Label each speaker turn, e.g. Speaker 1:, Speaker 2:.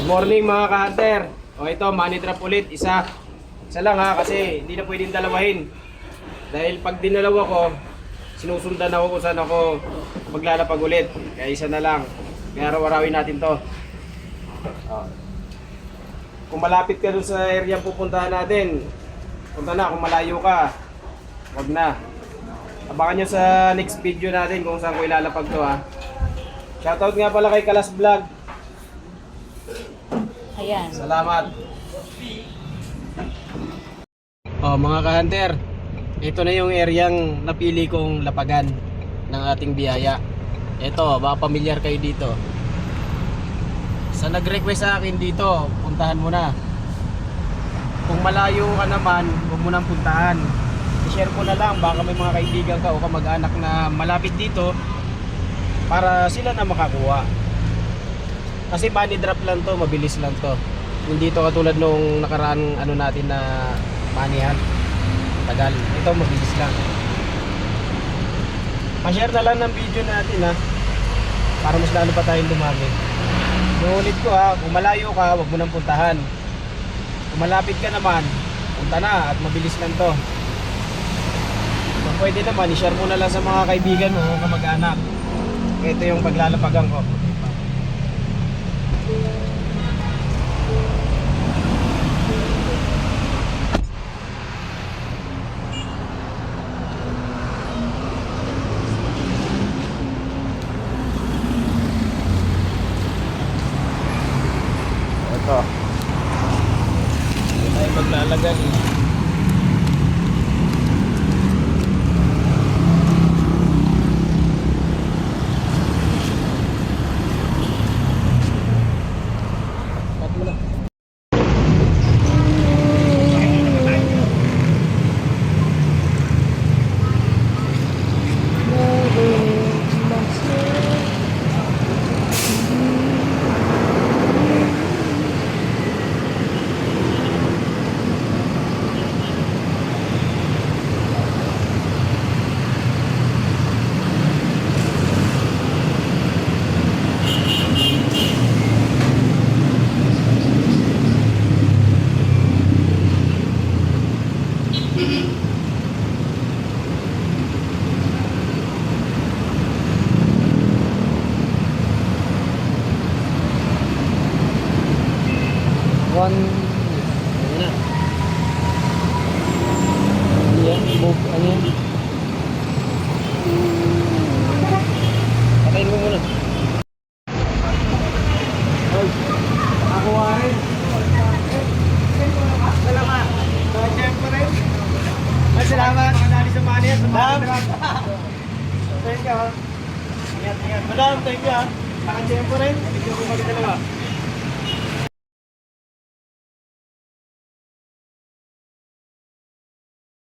Speaker 1: Good morning mga ka-hunter. O ito, money drop ulit. Isa lang ha, kasi hindi na pwedeng dalawahin. Dahil pag dinalawa ko, sinusundan ako kung saan ako maglalapag ulit. Kaya isa na lang. Kaya araw-arawin natin to. O. Kung malapit ka dun sa area pupuntahan natin, punta na. Kung malayo ka, wag na. Abangan nyo sa next video natin kung saan ko ilalapag to ha. Shoutout nga pala kay Kalas Vlog.
Speaker 2: Ayan.
Speaker 1: Salamat. Oh, mga ka-hunter, ito na yung areang napili kong lapagan ng ating biyaya. Ito, baka pamilyar kayo dito. Sa nag-request sa akin dito, puntahan mo na. Kung malayo ka naman, huwag mo nang puntahan. I-share ko na lang, baka may mga kaibigan ka o kamag-anak na malapit dito para sila na makakuha. Kasi money drop lang to, mabilis lang to. Hindi to katulad nung nakaraan ano natin na manihan. Tagal. Ito mabilis lang. Pa-share na lang ng video natin ha. Para mas lalo pa tayong dumami. Nuulit ko ha, kung malayo ka, wag mo nang puntahan. Kung malapit ka naman, punta na at mabilis lang to. Kung pwede naman, i-share mo na lang sa mga kaibigan mo o kamag-anak. Ito yung paglalapagan ko. Ito. Ito tayo maglalagay. Cut mo na. One. Ayan na. Ayan, move. Ayan. Patayin mo muna. Ay, nakakuha rin. Salamat. Siyempre rin. Ay, salamat. Madali sa manihan. Madam. Thank you ha. Ingat. Madam, thank you ha. Saka siyempre rin. Hindi ko magdalawa.